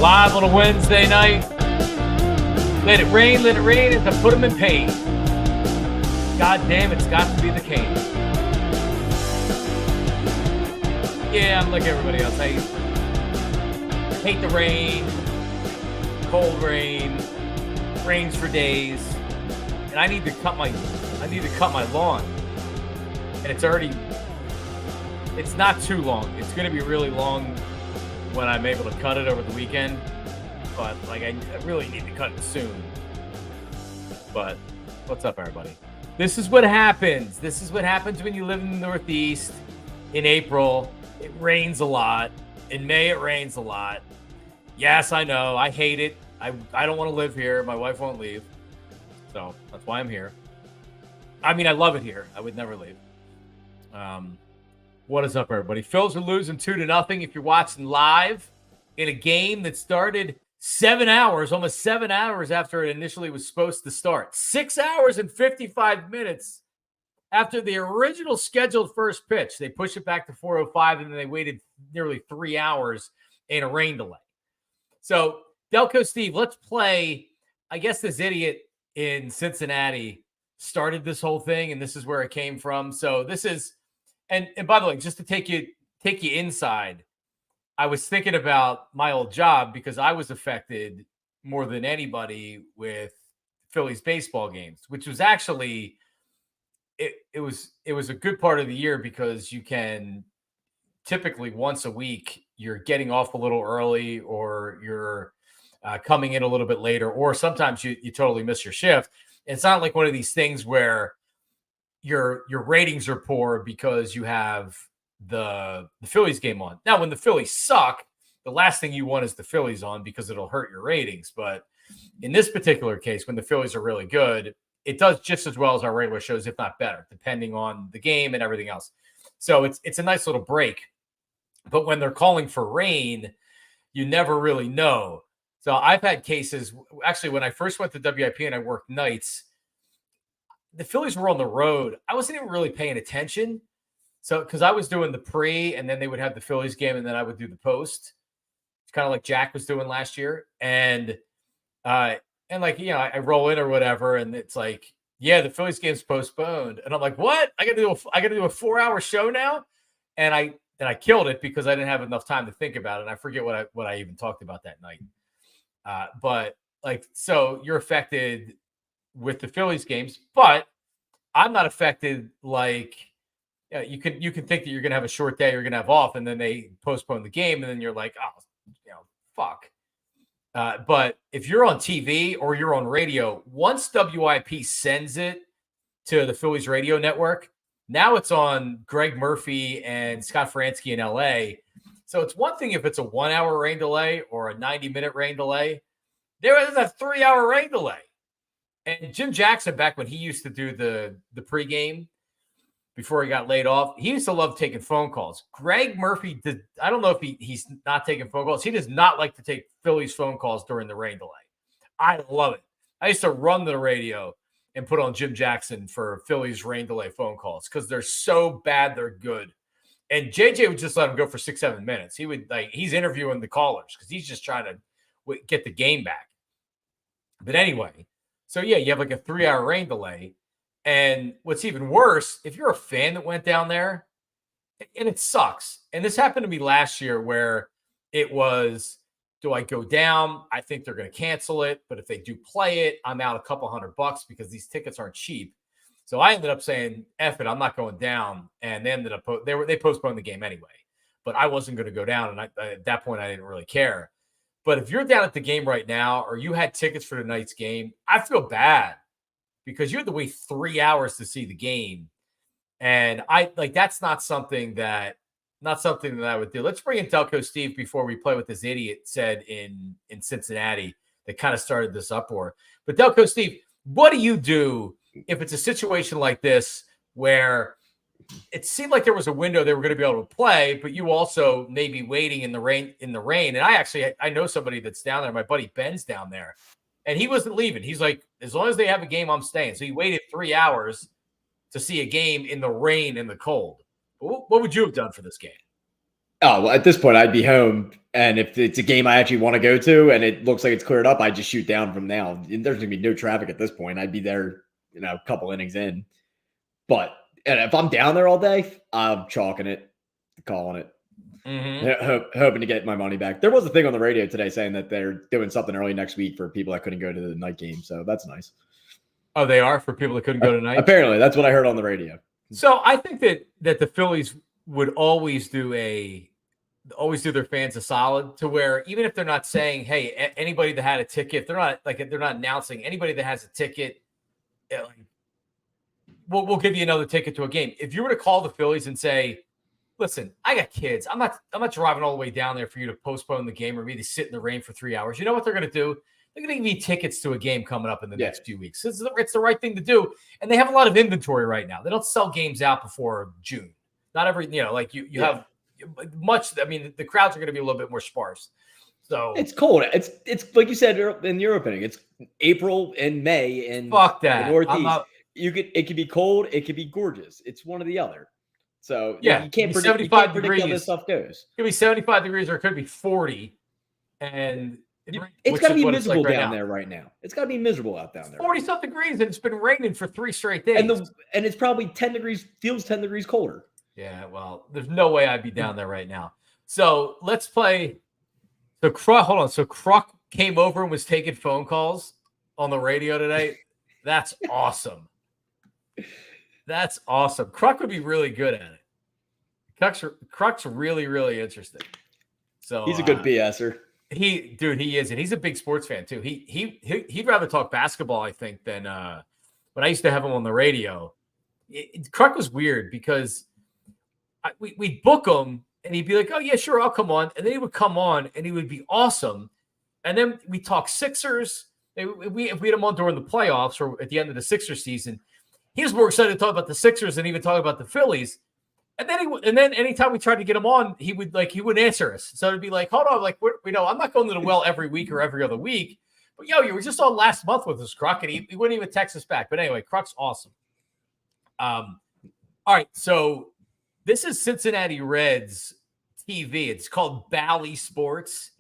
Live on a Wednesday night. Let it rain, and to put them in pain. God damn, it's got to be the cane. Yeah, I'm like everybody else. I hate the rain, cold rain, rains for days, and I need to cut my lawn. And it's not too long. It's going to be really long when I'm able to cut it over the weekend, but like I really need to cut it soon. But what's up, everybody? This is what happens. This is what happens when you live in the Northeast. In April, it rains a lot. In May, it rains a lot. Yes, I know. I hate it. I don't want to live here. My wife won't leave. So that's why I'm here. I mean, I love it here. I would never leave. What is up, everybody? Phillies are losing 2-0 if you're watching live in a game that started 7 hours, almost 7 hours after it initially was supposed to start. 6 hours and 55 minutes after the original scheduled first pitch. They pushed it back to 4:05, and then they waited nearly 3 hours in a rain delay. So, Delco Steve, let's play. I guess this idiot in Cincinnati started this whole thing, and this is where it came from. So this is, and by the way, just to take you inside, I was thinking about my old job because I was affected more than anybody with Phillies baseball games, which was actually it was a good part of the year because you can typically once a week you're getting off a little early or you're coming in a little bit later, or sometimes you totally miss your shift. It's not like one of these things where your ratings are poor because you have the Phillies game on. Now, when the Phillies suck, the last thing you want is the Phillies on because it'll hurt your ratings. But in this particular case, when the Phillies are really good, it does just as well as our regular shows, if not better, depending on the game and everything else. So it's a nice little break. But when they're calling for rain, you never really know. So I've had cases, actually, when I first went to WIP and I worked nights, the Phillies were on the road. I wasn't even really paying attention. So, because I was doing the pre, and then they would have the Phillies game, and then I would do the post. It's kind of like Jack was doing last year. And like, you know, I roll in or whatever, and it's like, yeah, the Phillies game's postponed. And I'm like, what? I got to do a 4-hour show now? And I killed it because I didn't have enough time to think about it. And I forget what I even talked about that night. But like, so you're affected with the Phillies games, but I'm not affected. Like, you can think that you're going to have a short day, you're going to have off, and then they postpone the game. And then you're like, oh, you know, fuck. But if you're on TV or you're on radio, once WIP sends it to the Phillies radio network, now it's on Greg Murphy and Scott Franzke in LA. So it's one thing if it's a 1 hour rain delay or a 90-minute rain delay. There is a 3-hour rain delay. And Jim Jackson, back when he used to do the pregame before he got laid off, he used to love taking phone calls. Greg Murphy did. I don't know if he's not taking phone calls. He does not like to take Phillies phone calls during the rain delay. I love it. I used to run the radio and put on Jim Jackson for Phillies rain delay phone calls because they're so bad they're good. And JJ would just let him go for 6-7 minutes. He would he's interviewing the callers because he's just trying to get the game back. But anyway, so yeah, you have like a 3-hour rain delay. And what's even worse, if you're a fan that went down there, and it sucks. And this happened to me last year where it was, do I go down? I think they're going to cancel it. But if they do play it, I'm out a couple $100 because these tickets aren't cheap. So I ended up saying, F it, I'm not going down. And they ended up, they postponed the game anyway. But I wasn't going to go down. And at that point, I didn't really care. But if you're down at the game right now, or you had tickets for tonight's game, I feel bad because you had to wait 3 hours to see the game. And that's not something that I would do. Let's bring in Delco Steve before we play what this idiot said in Cincinnati that kind of started this uproar. But Delco Steve, what do you do if it's a situation like this where it seemed like there was a window they were going to be able to play, but you also may be waiting in the rain. And I know somebody that's down there. My buddy Ben's down there, and he wasn't leaving. He's like, as long as they have a game, I'm staying. So he waited 3 hours to see a game in the rain and the cold. What would you have done for this game? Oh, well, at this point, I'd be home. And if it's a game I actually want to go to and it looks like it's cleared up, I just shoot down from now. And there's going to be no traffic at this point. I'd be there, a couple innings in. But and if I'm down there all day, I'm chalking it, calling it, hoping to get my money back. There was a thing on the radio today saying that they're doing something early next week for people that couldn't go to the night game. So that's nice. Oh, they are for people that couldn't go tonight? Apparently, that's what I heard on the radio. So I think that the Phillies would always do their fans a solid, to where even if they're not saying, hey, anybody that had a ticket, they're not announcing anybody that has a ticket, we'll give you another ticket to a game. If you were to call the Phillies and say, listen, I got kids, I'm not driving all the way down there for you to postpone the game or me to sit in the rain for 3 hours. You know what they're going to do? They're going to give me tickets to a game coming up in the next few weeks. It's the right thing to do. And they have a lot of inventory right now. They don't sell games out before June. Not every, you have much. I mean, the crowds are going to be a little bit more sparse. So it's cold. It's like you said in your opening. It's April and May and fuck that. The Northeast. It could be cold. It could be gorgeous. It's one or the other. So you can't predict, 75 degrees. How this stuff goes. It could be 75 degrees or it could be 40. And it's got to be miserable down there right now. It's got to be miserable out down there. 40-something degrees, and it's been raining for 3 straight days. And it's probably 10 degrees, feels 10 degrees colder. Yeah, well, there's no way I'd be down there right now. So let's play. So hold on. So Kruk came over and was taking phone calls on the radio today. That's awesome. That's awesome. Kruk would be really good at it. Kruk's really, really interesting. So he's a good BSer. He is, and he's a big sports fan too. He'd rather talk basketball, I think, than when I used to have him on the radio. Kruk was weird because we'd book him, and he'd be like, "Oh yeah, sure, I'll come on," and then he would come on, and he would be awesome. And then we talk Sixers. If we had him on during the playoffs or at the end of the Sixers season, he was more excited to talk about the Sixers than even talk about the Phillies. And then anytime we tried to get him on, he wouldn't answer us. So it'd be like, hold on, like I'm not going to the well every week or every other week. But you were just on last month with us, Kruk, and he wouldn't even text us back. But anyway, Kruk's awesome. All right, so this is Cincinnati Reds TV. It's called Bally Sports.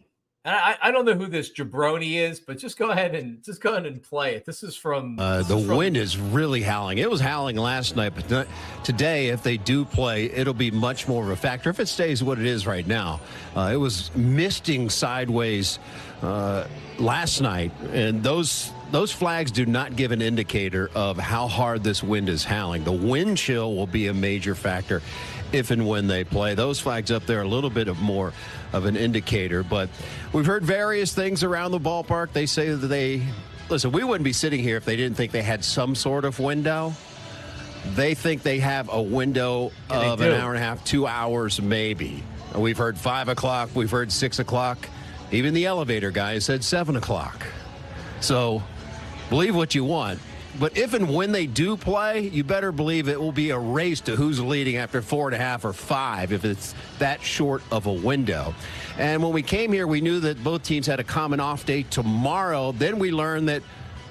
And I don't know who this jabroni is, but just go ahead and play it. This is from the wind is really howling. It was howling last night, but today, if they do play, it'll be much more of a factor. If it stays what it is right now, it was misting sideways last night, and those flags do not give an indicator of how hard this wind is howling. The wind chill will be a major factor if and when they play. Those flags up there are a little bit more of an indicator, but we've heard various things around the ballpark. They say that listen, we wouldn't be sitting here if they didn't think they had some sort of window. They think they have a window of an hour and a half, 2 hours maybe. We've heard 5 o'clock. We've heard 6 o'clock. Even the elevator guy said 7 o'clock. So believe what you want. But if and when they do play, you better believe it will be a race to who's leading after 4.5 or 5 if it's that short of a window. And when we came here, we knew that both teams had a common off day tomorrow. Then we learned that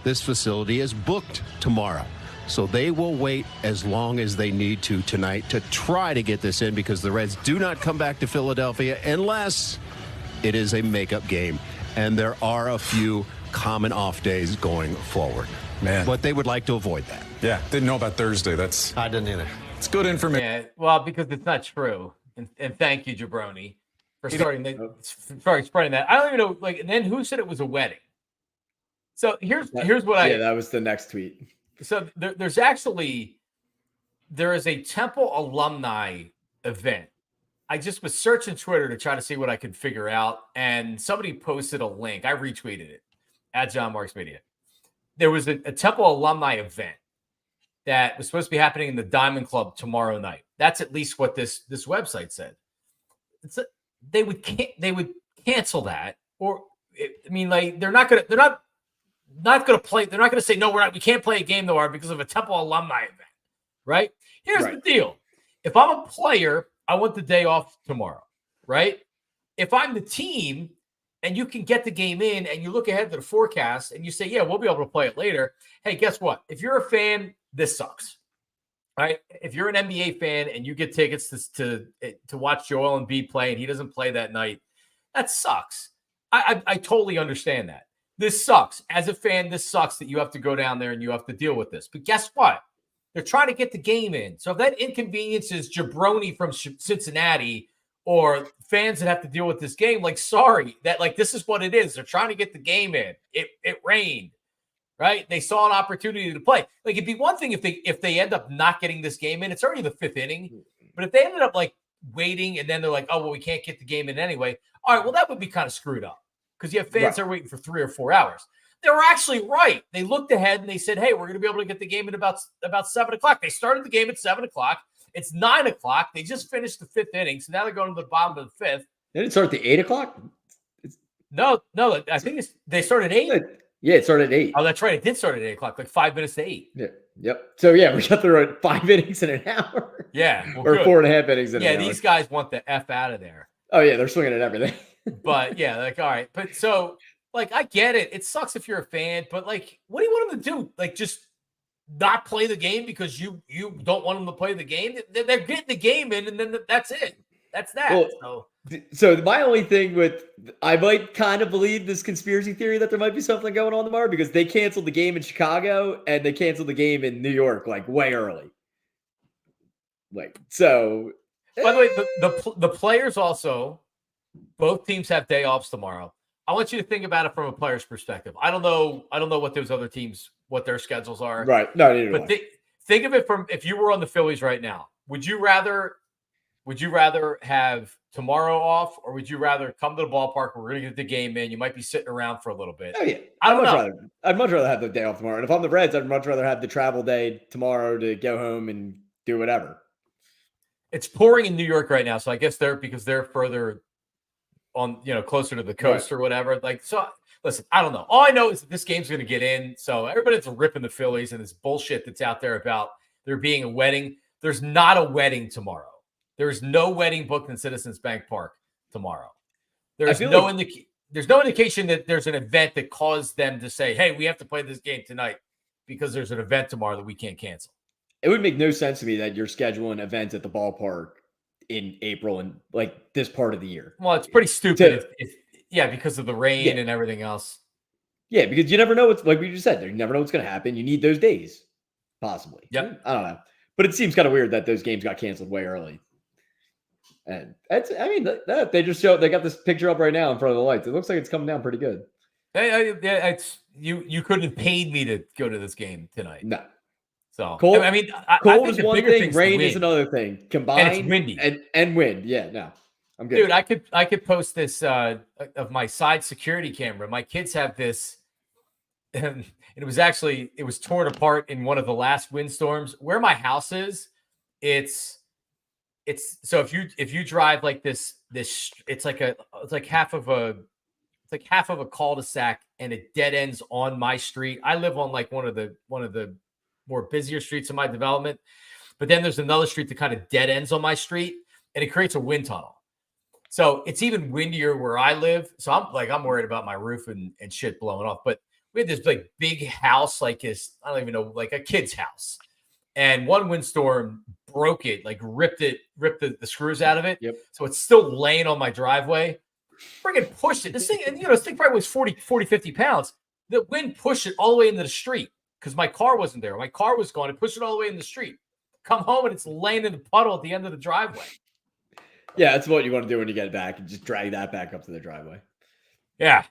this facility is booked tomorrow. So they will wait as long as they need to tonight to try to get this in, because the Reds do not come back to Philadelphia unless it is a makeup game. And there are a few common off days going forward. Man. But they would like to avoid that. Yeah, didn't know about Thursday. I didn't either. It's good information. Yeah, well, because it's not true. And thank you, Jabroni, for spreading that. I don't even know, and then who said it was a wedding? So here's what that was the next tweet. So there is a Temple alumni event. I just was searching Twitter to try to see what I could figure out, and somebody posted a link. I retweeted it at Jon Marks Media. There was a Temple alumni event that was supposed to be happening in the Diamond Club tomorrow night. That's at least what this website said. They would cancel that, or they're not going to play. They're not going to say no. We can't play a game though because of a Temple alumni event, right? Here's the deal: if I'm a player, I want the day off tomorrow, right? If I'm the team, and you can get the game in, and you look ahead to the forecast, and you say, yeah, we'll be able to play it later. Hey, guess what? If you're a fan, this sucks. right? If you're an NBA fan and you get tickets to watch Joel Embiid play and he doesn't play that night, that sucks. I totally understand that. This sucks. As a fan, this sucks that you have to go down there and you have to deal with this. But guess what? They're trying to get the game in. So if that inconveniences jabroni from Cincinnati or fans that have to deal with this game, like, sorry, that like this is what it is. They're trying to get the game in. It rained, right? They saw an opportunity to play. Like, it'd be one thing if they end up not getting this game in. It's already the 5th inning. But if they ended up like waiting and then they're like, oh, well, we can't get the game in anyway. All right, well, that would be kind of screwed up because you have fans that are waiting for 3 or 4 hours. They were actually right. They looked ahead and they said, hey, we're going to be able to get the game in about 7 o'clock. They started the game at 7 o'clock. It's 9 o'clock. They just finished the 5th inning. So now they're going to the bottom of the 5th. They didn't start at the 8 o'clock? No. I think they started at 8. Yeah, it started at 8. Oh, that's right. It did start at 8 o'clock, like 5 minutes to 8. Yeah. Yep. So, yeah, we got through 5 innings in an hour. Yeah. Well, or good. 4.5 innings in an hour. Yeah, these guys want the F out of there. Oh, yeah, they're swinging at everything. But, yeah, like, all right. But so, like, I get it. It sucks if you're a fan. But, like, what do you want them to do? Like, just not play the game because you don't want them to play the game? They're getting the game in, and then that's it. That's that. Well, so my only thing I might kind of believe this conspiracy theory that there might be something going on tomorrow because they canceled the game in Chicago and they canceled the game in New York like way early. Like, so. By the way, the players also, both teams have day offs tomorrow. I want you to think about it from a player's perspective. I don't know what those other teams, what their schedules are. Right. No, neither but think of it from, if you were on the Phillies right now, would you rather have tomorrow off, or would you rather come to the ballpark? We're going to get the game in. You might be sitting around for a little bit. Oh, yeah. I'd much rather have the day off tomorrow. And if I'm the Reds, I'd much rather have the travel day tomorrow to go home and do whatever. It's pouring in New York right now, so I guess because they're further on, closer to the coast or whatever. Like, so listen, I don't know. All I know is that this game's going to get in. So everybody's ripping the Phillies and this bullshit that's out there about there being a wedding. There's not a wedding tomorrow. There is no wedding booked in Citizens Bank Park tomorrow. There's no indication that there's an event that caused them to say, hey, we have to play this game tonight because there's an event tomorrow that we can't cancel. It would make no sense to me that you're scheduling events at the ballpark in April and like this part of the year. Well, it's pretty stupid because of the rain and everything else. Yeah, because you never know what's, like we just said, you never know what's going to happen. You need those days, possibly. Yep. I don't know. But it seems kind of weird that those games got canceled way early. And they just they got this picture up right now in front of the lights. It looks like it's coming down pretty good. You couldn't have paid me to go to this game tonight. No. So cold, I think is one thing, rain is another thing. Combined and it's windy and wind. Yeah, no. I'm good. Dude, I could post this of my side security camera. My kids have this, and it was torn apart in one of the last windstorms. Where my house is, it's so if you drive like this it's like half of a cul-de-sac and it dead ends on my street. I live on like one of the more busier streets in my development, but then there's another street that kind of dead ends on my street and it creates a wind tunnel. So it's even windier where I live. So I'm worried about my roof and shit blowing off. But we had this like big house, like this, I don't even know, like a kid's house. And one windstorm broke it, like ripped the screws out of it. Yep. So it's still laying on my driveway. Friggin' pushed it. This thing probably was 40, 50 pounds. The wind pushed it all the way into the street because my car wasn't there. My car was gone. It pushed it all the way in the street. Come home and it's laying in the puddle at the end of the driveway. Yeah, that's what you want to do when you get back and just drag that back up to the driveway. Yeah.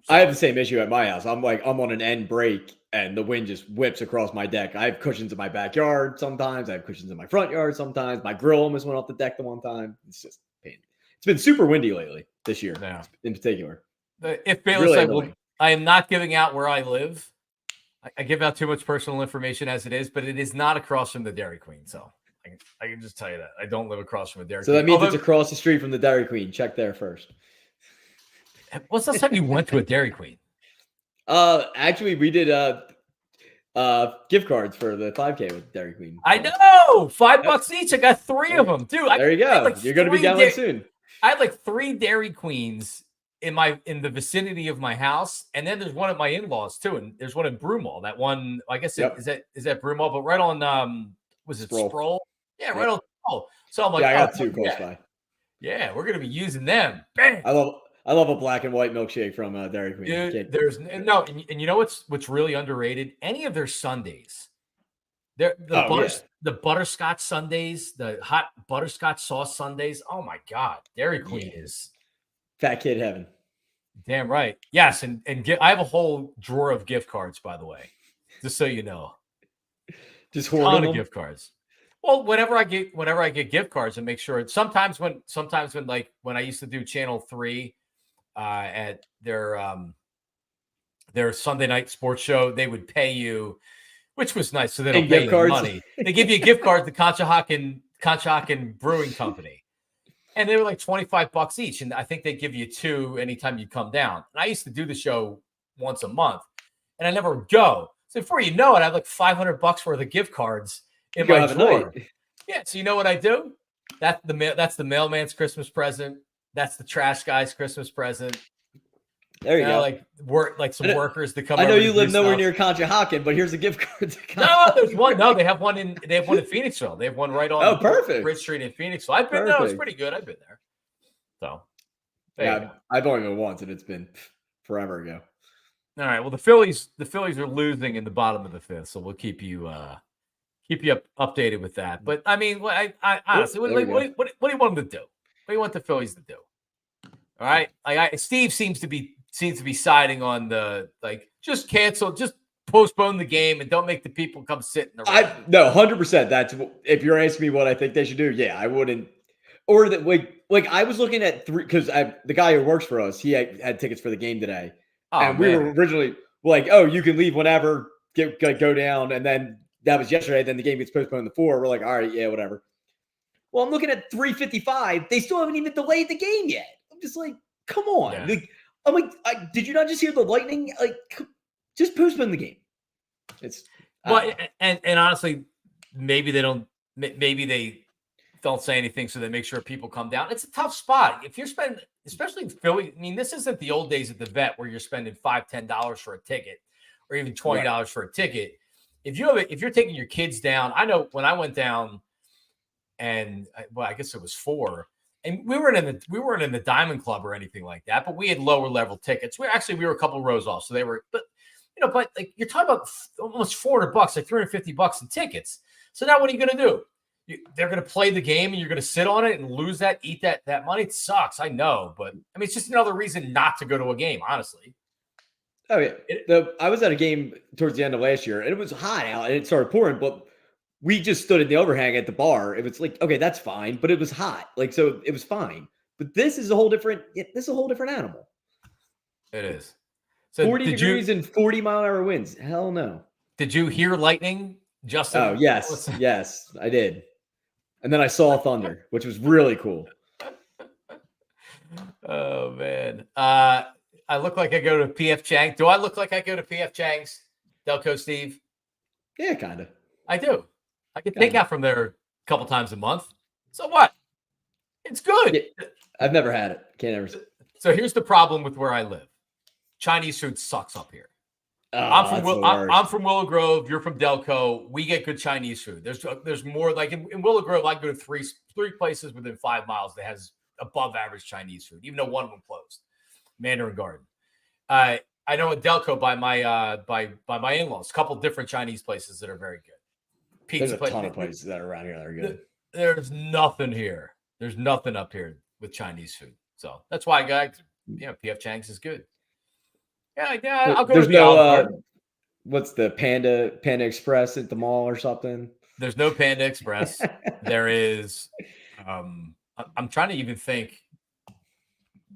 I have the same issue at my house. I'm on an end break and the wind just whips across my deck. I have cushions in my backyard sometimes. I have cushions in my front yard sometimes. My grill almost went off the deck the one time. It's just pain. It's been super windy lately this year in particular. If Bayless, really I am not giving out where I live. I give out too much personal information as it is, but it is not across from the Dairy Queen. So I can just tell you that. I don't live across from a Dairy Queen. So that means it's across the street from the Dairy Queen. Check there first. What's the last time you went to a Dairy Queen? Actually, we did gift cards for the 5K with Dairy Queen. I know, $5 each. I got 3 of them, dude. There you go. You're going to be down soon. I had like 3 Dairy Queens in the vicinity of my house, and then there's one at my in-laws too, and there's one in Broomall. That one, I guess, is that Broomall, but right on was it Sproul. Sproul? Yeah, right Yep. on. Oh, so I'm like, Yeah, I got oh, two close yeah. by. Yeah, we're gonna be using them. Bang. I love a black and white milkshake from Dairy Queen. Dude, there's no, and you know what's really underrated? Any of their sundaes. The butterscotch sundaes, the hot butterscotch sauce sundaes. Oh my God, Dairy Queen is fat kid heaven. Damn right. Yes, and I have a whole drawer of gift cards, by the way, just so you know. Just ton hoarding of them? gift cards. Well, whenever I get gift cards, and make sure sometimes when I used to do Channel 3 at their Sunday night sports show, they would pay you, which was nice. So they don't pay you money. They give you a gift card to Conshohocken Brewing Company. And they were like $25 each. And I think they give you 2 anytime you come down. And I used to do the show once a month and I never would go. So before you know it, I have like $500 worth of gift cards in my drawer. Yeah. So you know what I do? That's the mailman's Christmas present. That's the trash guy's Christmas present. There you go. Like some workers that come. I know you live nowhere near Conshohocken, but here's a gift card. No, there's one. No, they have one in Phoenixville. They have one right on perfect. Bridge Street in Phoenixville. I've been there. It's pretty good. I've been there. So yeah, I've only been once, and it's been forever ago. All right. Well, the Phillies are losing in the bottom of the 5th, so we'll keep you updated with that. But I mean, I honestly, what do you want them to do? What do you want the Phillies to do? All right. Steve seems to be siding on the just cancel, just postpone the game, and don't make the people come sit in the room. No, 100%. That's if you're asking me what I think they should do. Yeah, I wouldn't. Or that like I was looking at 3 because the guy who works for us, he had tickets for the game today, and we were originally like, oh, you can leave whenever, go down, and then that was yesterday. Then the game gets postponed to 4. We're like, all right, yeah, whatever. Well, I'm looking at 3:55. They still haven't even delayed the game yet. I'm just like, come on. Yeah. I'm like, did you not just hear the lightning? Like, just postpone the game. It's and honestly, maybe they don't say anything, so they make sure people come down. It's a tough spot if you're spending, especially in Philly. I mean, this isn't the old days at the Vet where you're spending $5-10 for a ticket, or even $20 for a ticket. If you're taking your kids down, I know when I went down, and I guess it was 4. And we weren't in the Diamond Club or anything like that, but we had lower level tickets. We were a couple rows off, so they were. But like you're talking about almost $400, like $350 in tickets. So now what are you going to do? They're going to play the game, and you're going to sit on it and lose eat that money. It sucks, I know, but I mean it's just another reason not to go to a game, honestly. Oh yeah, I was at a game towards the end of last year, and it was hot out, and it started pouring, but we just stood in the overhang at the bar. It was like, okay, that's fine, but it was hot. Like, so it was fine. But this is a whole different animal. It is. So 40 degrees and 40-mile-an-hour winds. Hell no. Did you hear lightning, Justin? Oh, yes. Yes, I did. And then I saw thunder, which was really cool. Oh, man. I look like I go to P.F. Chang. Do I look like I go to P.F. Chang's, Delco Steve? Yeah, kind of. I do. I can take out from there a couple times a month. So what? It's good. Yeah, I've never had it. Can't ever. So here's the problem with where I live. Chinese food sucks up here. Oh, I'm from Willow Grove. You're from Delco. We get good Chinese food. There's more like in Willow Grove. I go to three places within 5 miles that has above average Chinese food, even though one of them closed. Mandarin Garden. I know in Delco by my in-laws, a couple different Chinese places that are very good. There's a ton of places that are around here that are good. There's nothing here. There's nothing up here with Chinese food. So that's why I got, P.F. Chang's is good. Yeah. I'll go to the Olive Garden. What's the Panda Express at the mall or something? There's no Panda Express. There is. I'm trying to even think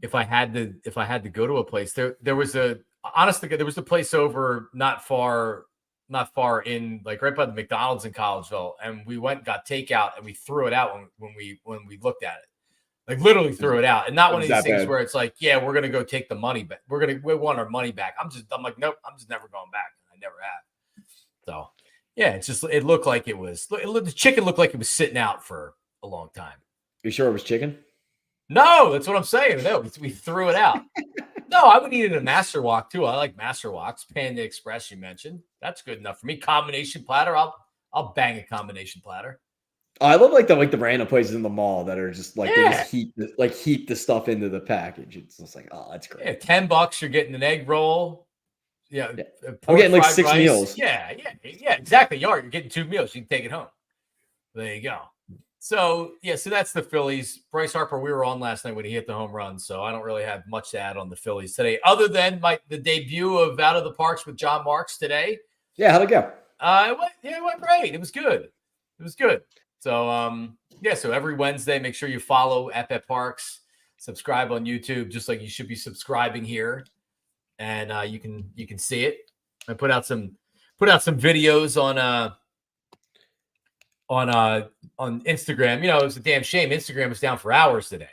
if I had to go to a place. There was a place over not far in, like right by the McDonald's in Collegeville, and we went and got takeout and we threw it out when we looked at it. Like literally threw it out. And not one of these things where it's like, yeah, we're gonna go take the money back. We want our money back. I'm like, nope, I'm just never going back. I never have. So yeah, it looked like the chicken looked like it was sitting out for a long time. You sure it was chicken? No, that's what I'm saying. No, we threw it out. No, I would eat it in a Master Walk too. I like Master Walks. Panda Express, you mentioned. That's good enough for me. Combination platter, I'll I'll bang a combination platter. I love like the random places in the mall that are just like they Yeah. just heap the stuff into the package. It's just like, oh, that's great. Yeah, $10, you're getting an egg roll. Yeah, I'm getting like fried 6 rice. meals. Yeah, exactly. You're getting 2 meals. You can take it home. There you go. So that's the Phillies. Bryce Harper, we were on last night when he hit the home run, so I don't really have much to add on the Phillies today, other than the debut of Out of the Parx with Jon Marks today. Yeah, how'd it go? It went great. It was good. So so every Wednesday, make sure you follow at Parx, subscribe on YouTube, just like you should be subscribing here, and you can see it. I put out some videos on Instagram. You know, it was a damn shame. Instagram was down for hours today.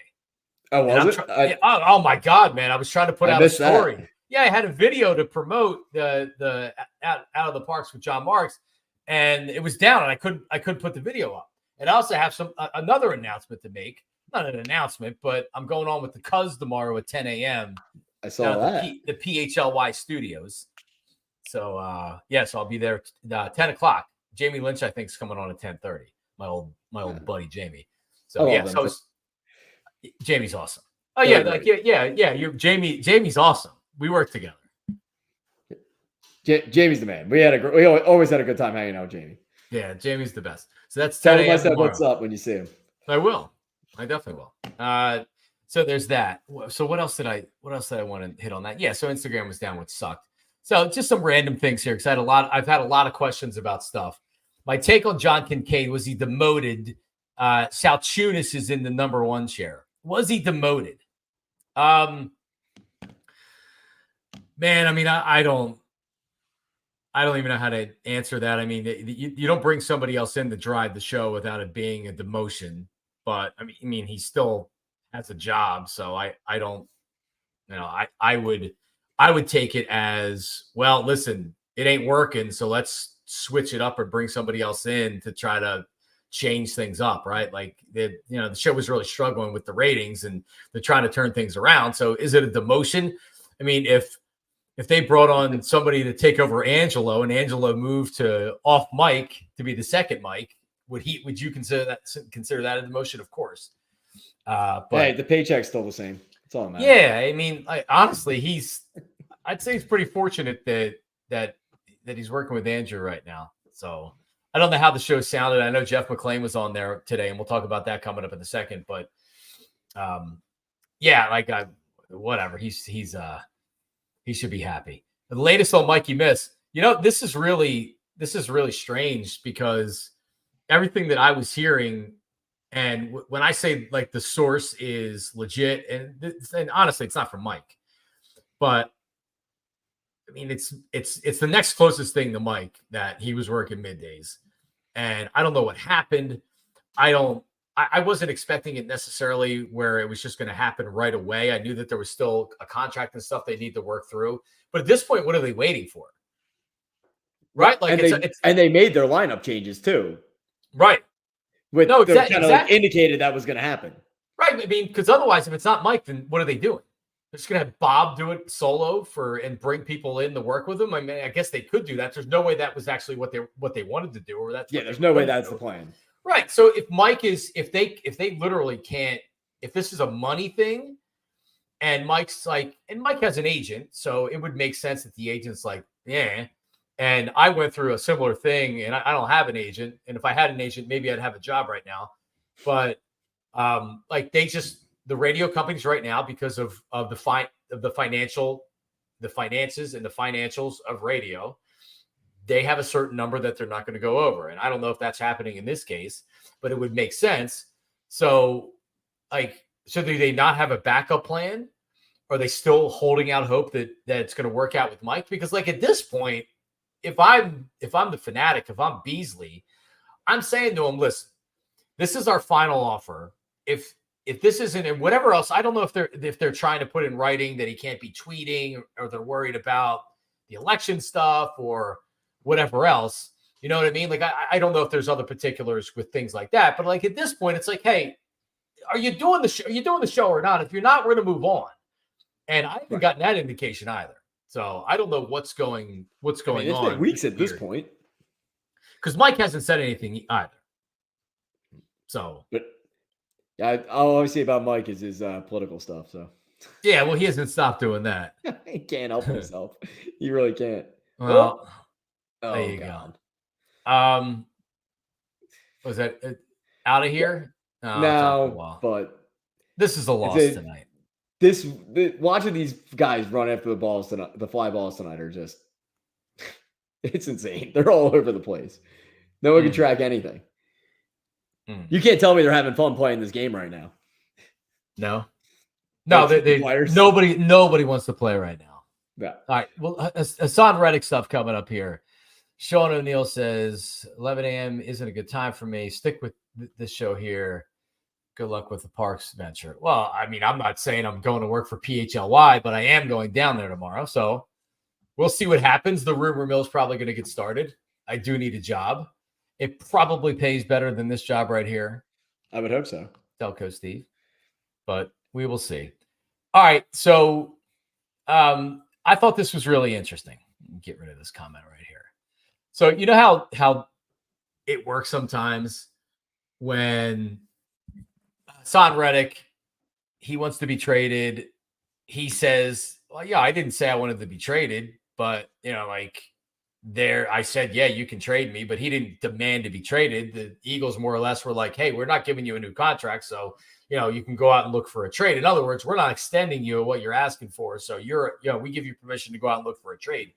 Oh, was it? Oh my God, man! I was trying to put out a story. That. Yeah, I had a video to promote the out of the Parx with Jon Marks, and it was down, and I couldn't put the video up. And I also have another announcement to make. Not an announcement, but I'm going on with the Cuz tomorrow at 10 a.m. I saw that. The PHLY studios. So so I'll be there 10 o'clock. Jamie Lynch, I think, is coming on at 10:30. My old buddy Jamie. So Jamie's awesome. Oh yeah, You're Jamie's awesome. We work together. Jamie's the man. We always had a good time hanging out with Jamie. Yeah, Jamie's the best. So that's 10 a.m. I said tomorrow. what's up when you see him. I will. I definitely will. So there's that. So what else did I want to hit on that? Yeah, so Instagram was down, which sucked. So just some random things here, because I've had a lot of questions about stuff. My take on John Kincaid, was he demoted? Salchunas is in the number 1 chair. Was he demoted? Man, I mean, I don't even know how to answer that. I mean, you don't bring somebody else in to drive the show without it being a demotion. But I mean, he still has a job, so I don't, I would take it as, well, listen, it ain't working, so let's switch it up or bring somebody else in to try to change things up, right? Like the show was really struggling with the ratings, and they're trying to turn things around. So is it a demotion? I mean, if they brought on somebody to take over Angelo, and Angelo moved to off mic to be the second mic, would you consider that a demotion? Of course. But hey, the paycheck's still the same. That's all that matters. Yeah, I mean, honestly, I'd say he's pretty fortunate that he's working with Andrew right now. So I don't know how the show sounded. I know Jeff McClain was on there today, and we'll talk about that coming up in a second. But whatever. He should be happy. The latest on Mikey Miss. This is really strange, because everything that I was hearing, and when I say like the source is legit, and honestly, it's not from Mike, but I mean, it's the next closest thing to Mike that he was working middays, and I don't know what happened. I wasn't expecting it necessarily where it was just going to happen right away. I knew that there was still a contract and stuff they need to work through, but at this point, what are they waiting for? Right? Like, and they made their lineup changes too. Right. Like indicated that was going to happen. Right. I mean, because otherwise, if it's not Mike, then what are they doing? They're just going to have Bob do it solo and bring people in to work with him. I mean, I guess they could do that. There's no way that was actually what they wanted to do, or that's there's no way that's the plan. Right. So if they literally can't, if this is a money thing, and Mike's like, and Mike has an agent, so it would make sense that the agent's like, yeah. And I went through a similar thing, and I don't have an agent. And if I had an agent, maybe I'd have a job right now. But the radio companies right now, because of the finances and the financials of radio, they have a certain number that they're not going to go over. And I don't know if that's happening in this case, but it would make sense. So do they not have a backup plan? Are they still holding out hope that it's going to work out with Mike? Because at this point, if I'm the Fanatic, if I'm Beasley, I'm saying to him, listen, this is our final offer. If this isn't, and whatever else, I don't know if they're trying to put in writing that he can't be tweeting, or they're worried about the election stuff or whatever else. You know what I mean? Like, I don't know if there's other particulars with things like that, but at this point, it's like, hey, are you doing the show? Are you doing the show or not? If you're not, we're going to move on. And I haven't gotten that indication either. So I don't know what's going on. It's been weeks at this point. because Mike hasn't said anything either. So, But yeah, all I see about Mike is his political stuff. So yeah, well, he hasn't stopped doing that. he can't help himself. He really can't. Well, oh, there you God. go. Was that out of here? No, but this is a loss tonight. Watching these guys run after the balls tonight, the fly balls tonight are just, it's insane. They're all over the place. No one can track anything. You can't tell me they're having fun playing this game right now. No, nobody wants to play right now. Yeah. All right. Well, Haason Reddick stuff coming up here. Sean O'Neill says 11 a.m. isn't a good time for me. Stick with this show here. Good luck with the Parx venture. Well, I mean, I'm not saying I'm going to work for PHLY, but I am going down there tomorrow. So we'll see what happens. The rumor mill is probably going to get started. I do need a job. It probably pays better than this job right here. I would hope so. Delco Steve. But we will see. All right. So I thought this was really interesting. Get rid of this comment right here. So you know how it works sometimes when Haason Reddick, he wants to be traded. He says, well, yeah, I didn't say I wanted to be traded, but I said, yeah, you can trade me, but he didn't demand to be traded. The Eagles more or less were like, hey, we're not giving you a new contract. So, you can go out and look for a trade. In other words, we're not extending you what you're asking for. So we give you permission to go out and look for a trade.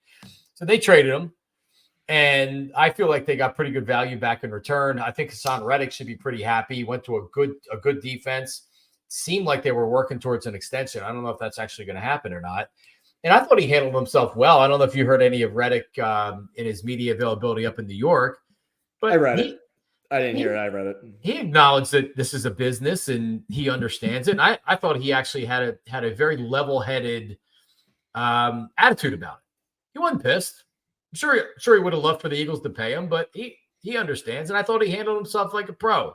So they traded him. And I feel like they got pretty good value back in return. I think Haason Reddick should be pretty happy. He went to a good defense. Seemed like they were working towards an extension. I don't know if that's actually going to happen or not. And I thought he handled himself well. I don't know if you heard any of Reddick in his media availability up in New York. But I read it. I didn't hear it. I read it. He acknowledged that this is a business and he understands it. And I thought he actually had a very level-headed attitude about it. He wasn't pissed. I'm sure he would have loved for the Eagles to pay him, but he understands. And I thought he handled himself like a pro.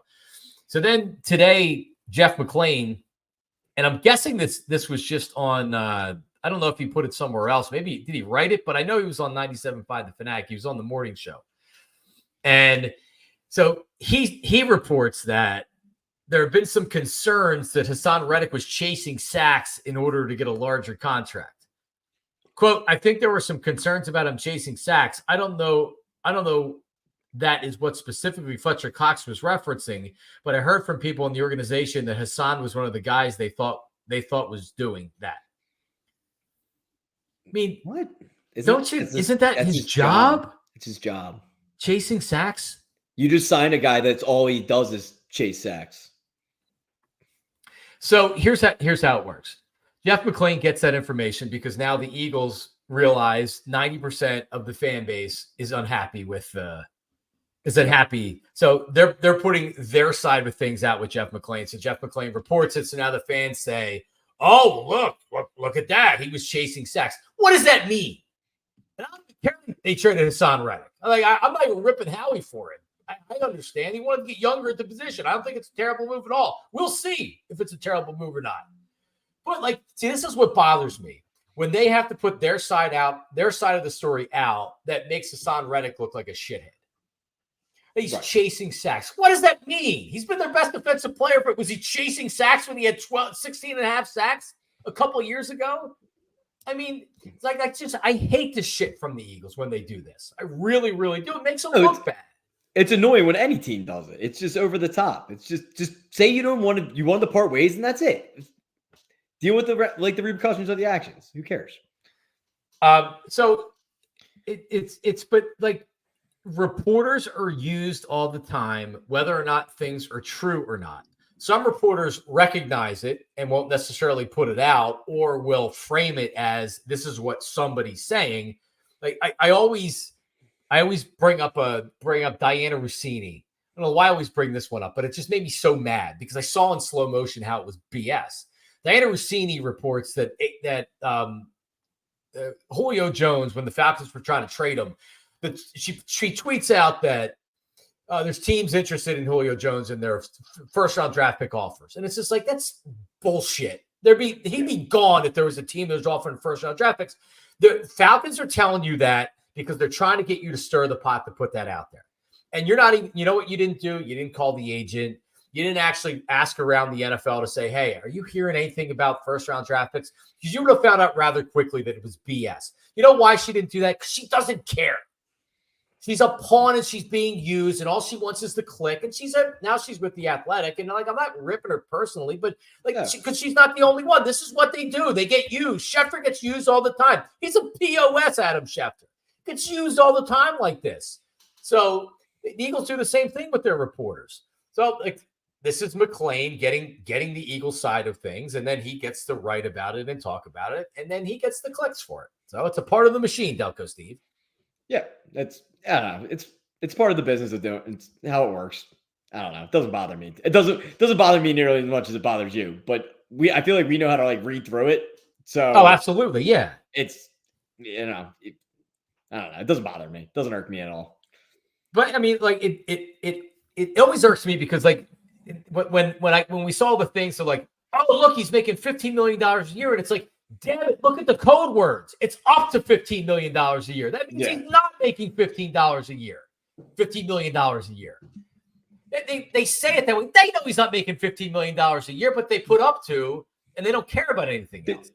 So then today, Jeff McClain, and I'm guessing this was just on I don't know if he put it somewhere else. Maybe did he write it? But I know he was on 97.5 The Fanatic. He was on the morning show. And so he reports that there have been some concerns that Haason Reddick was chasing sacks in order to get a larger contract. Quote, I think there were some concerns about him chasing sacks. I don't know that is what specifically Fletcher Cox was referencing, but I heard from people in the organization that Haason was one of the guys they thought was doing that. I mean, what? Isn't that his job? It's his job. Chasing sacks? You just signed a guy that's all he does is chase sacks. So here's how it works. Jeff McClain gets that information because now the Eagles realize 90% of the fan base is unhappy with So they're putting their side of things out with Jeff McClain. So Jeff McClain reports it. So now the fans say, oh, look at that. He was chasing sacks. What does that mean? And I don't care if they traded Haason Reddick. I'm not even ripping Howie for it. I understand. He wanted to get younger at the position. I don't think it's a terrible move at all. We'll see if it's a terrible move or not. But this is what bothers me. When they have to put their side out, their side of the story out, that makes Haason Reddick look like a shithead. He's chasing sacks. What does that mean? He's been their best defensive player. But was he chasing sacks when he had 16 and a half sacks a couple of years ago? I mean, I hate this shit from the Eagles when they do this. I really, really do. It makes them look bad. It's annoying when any team does it. It's just over the top. It's just say you want to part ways and that's it. Deal with the repercussions of the actions. Who cares? So reporters are used all the time, whether or not things are true or not. Some reporters recognize it and won't necessarily put it out, or will frame it as this is what somebody's saying. I always bring up Diana Rossini. I don't know why I always bring this one up, but it just made me so mad because I saw in slow motion how it was BS. Diana Rossini reports that Julio Jones, when the Falcons were trying to trade him, that she tweets out that there's teams interested in Julio Jones in their first-round draft pick offers. And it's just that's bullshit. He'd be gone if there was a team that was offering first-round draft picks. The Falcons are telling you that because they're trying to get you to stir the pot to put that out there. And you're not even, you know what you didn't do? You didn't call the agent. You didn't actually ask around the NFL to say, hey, are you hearing anything about first-round draft picks? Because you would have found out rather quickly that it was BS. You know why she didn't do that? Because she doesn't care. She's a pawn and she's being used, and all she wants is to click. And now she's with the Athletic, and like I'm not ripping her personally, but like because she's not the only one. This is what they do. They get used. Schefter gets used all the time. He's a POS, Adam Schefter. Gets used all the time like this. So the Eagles do the same thing with their reporters. So like this is McClain getting the Eagles side of things, and then he gets to write about it and talk about it, and then he gets the clicks for it. So it's a part of the machine, Delco Steve. Yeah, I don't know. It's part of the business of doing. It's how it works. I don't know. It doesn't bother me. It doesn't bother me nearly as much as it bothers you. But I feel like we know how to like read through it. So absolutely, yeah. It's I don't know. It doesn't bother me. It doesn't irk me at all. But I mean, like it always irks me because like when we saw the thing, so like, oh look, he's making $15 million a year, and it's like, damn it, look at the code words. It's up to $15 million a year. That means he's not making $15 a year, $15 million a year. They say it that way. They know he's not making $15 million a year, but they put up to, and they don't care about anything else.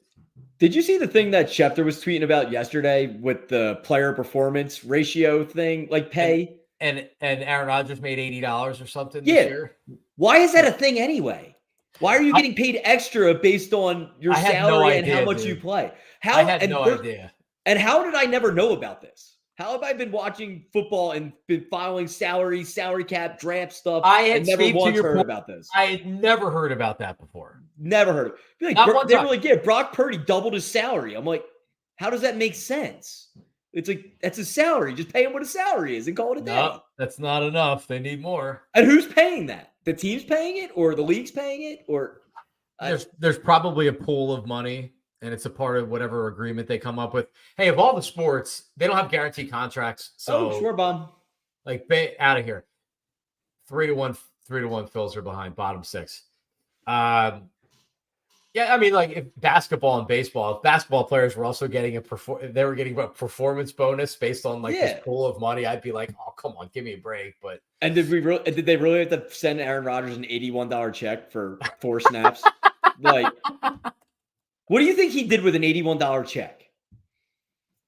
Did you see the thing that Schefter was tweeting about yesterday with the player performance ratio thing, like pay? And Aaron Rodgers made $80 or something this year? Why is that a thing anyway? Why are you getting paid extra based on your salary and how much you play? I had no idea. And how did I never know about this? How have I been watching football and been following salary cap, draft stuff? I had never once heard about this. I had never heard about that before. Never heard of it. Like, they really get Brock Purdy doubled his salary. I'm like, how does that make sense? It's like, that's his salary. Just pay him what his salary is and call it a day. No, that's not enough. They need more. And who's paying that? The team's paying it, or the league's paying it, or there's probably a pool of money, and it's a part of whatever agreement they come up with. Hey, of all the sports, they don't have guaranteed contracts. So sure, Bob. Like out of here. 3-1 Phils are behind, bottom six. Yeah, I mean, like if basketball and baseball, if basketball players were also getting a performance bonus based on like this pool of money, I'd be like, oh, come on, give me a break. But did they really have to send Aaron Rodgers an $81 check for 4 snaps? Like, what do you think he did with an $81 check?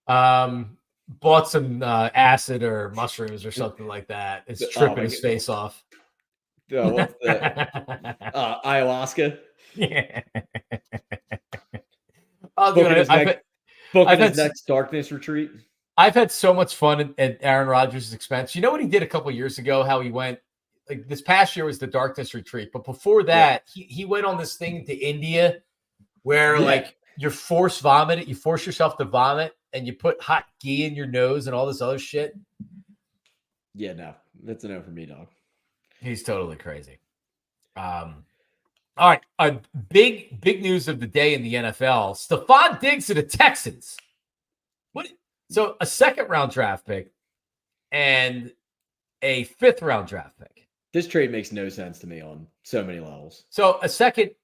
Bought some acid or mushrooms or something like that. It's tripping his face off. What's the ayahuasca? Yeah. Booking his next darkness retreat. I've had so much fun at Aaron Rodgers' expense. You know what he did a couple of years ago? How he went, like this past year was the darkness retreat, but before that, he went on this thing to India where like you force yourself to vomit, and you put hot ghee in your nose and all this other shit. Yeah, no, that's a no for me, dog. He's totally crazy. All right, big news of the day in the NFL. Stephon Diggs to the Texans. So a 2nd-round draft pick and a 5th-round draft pick. This trade makes no sense to me on so many levels. So a second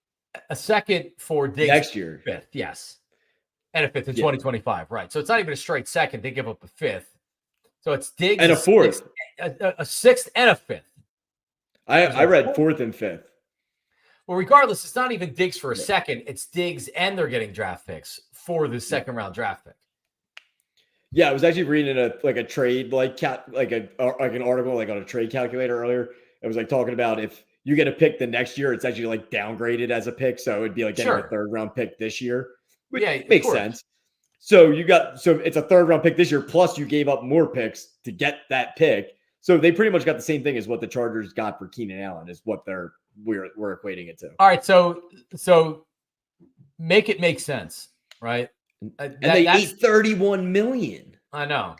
for Diggs next year, 5th, yes, and a 5th in 2025, right? So it's not even a straight 2nd. They give up a 5th. So it's Diggs and a 4th, a 6th, and a 5th. I read 4th and 5th. Well, regardless, it's not even Diggs for a 2nd. It's Diggs, and they're getting draft picks for the 2nd-round draft pick. Yeah, I was actually reading a trade an article like on a trade calculator earlier. It was like talking about if you get a pick the next year, it's actually like downgraded as a pick, so it'd be like getting a 3rd-round pick this year. Which makes sense. So it's a 3rd-round pick this year, plus you gave up more picks to get that pick. So they pretty much got the same thing as what the Chargers got for Keenan Allen is what we're equating it to. All right, so make it make sense, right? They ate $31 million. I know.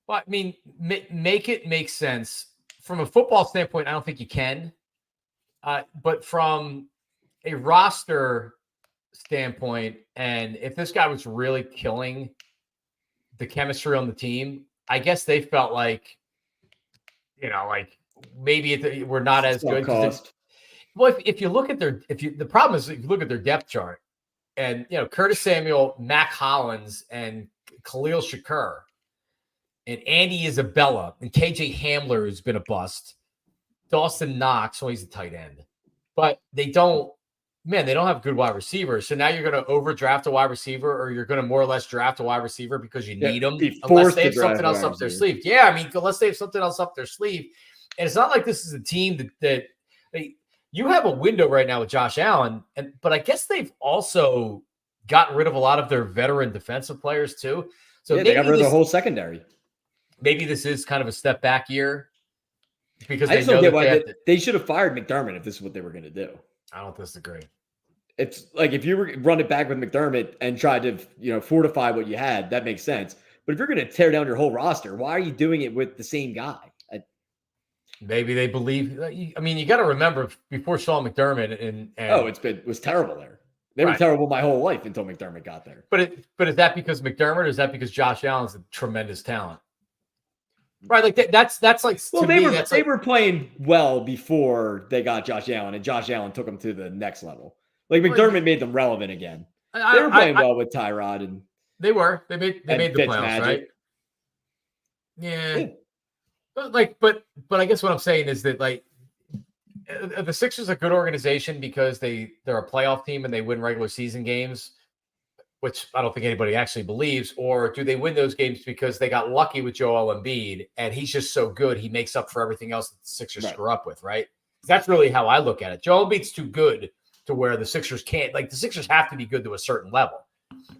Well, I mean, make it make sense from a football standpoint. I don't think you can, but from a roster standpoint, and if this guy was really killing the chemistry on the team, I guess they felt like, like maybe we're not as good. Well, if you look at the problem is if you look at their depth chart, and Curtis Samuel, Mac Hollins, and Khalil Shakur, and Andy Isabella and KJ Hamler, who's been a bust. Dawson Knox, he's a tight end. But they don't have good wide receivers. So now you're going to overdraft a wide receiver, or you're going to more or less draft a wide receiver because you need them, unless they have something else up their sleeve. Yeah, I mean, unless they have something else up their sleeve. And it's not like this is a team that you have a window right now with Josh Allen, but I guess they've also gotten rid of a lot of their veteran defensive players too. So they got rid of their whole secondary. Maybe this is kind of a step back year because I just don't get why they should have fired McDermott if this is what they were going to do. I don't disagree. It's like if you were run it back with McDermott and tried to fortify what you had, that makes sense. But if you're going to tear down your whole roster, why are you doing it with the same guy? Maybe they believe. I mean, you got to remember before Sean McDermott and it was terrible there. They were terrible my whole life until McDermott got there. But is that because McDermott, or is that because Josh Allen's a tremendous talent? Right, like that's like. Well, they were playing well before they got Josh Allen, and Josh Allen took them to the next level. Like McDermott made them relevant again. They were playing well with Tyrod, and they made the playoffs, right? Yeah. But I guess what I'm saying is that like the Sixers are a good organization because they're a playoff team and they win regular season games, which I don't think anybody actually believes. Or do they win those games because they got lucky with Joel Embiid and he's just so good he makes up for everything else that the Sixers screw up with, right? That's really how I look at it. Joel Embiid's too good to where the Sixers can't. Like the Sixers have to be good to a certain level,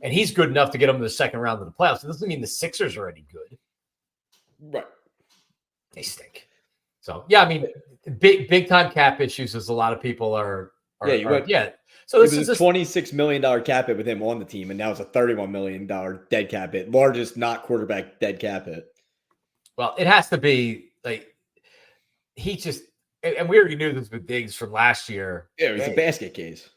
and he's good enough to get them to the second round of the playoffs. It doesn't mean the Sixers are any good, right? They stink. So yeah, I mean, big time cap issues as a lot of people are. So this is a $26 million cap hit with him on the team, and now it's a $31 million dead cap hit, largest not quarterback dead cap hit. Well, it has to be like he just, and we already knew this with Diggs from last year. Yeah, it was a basket case,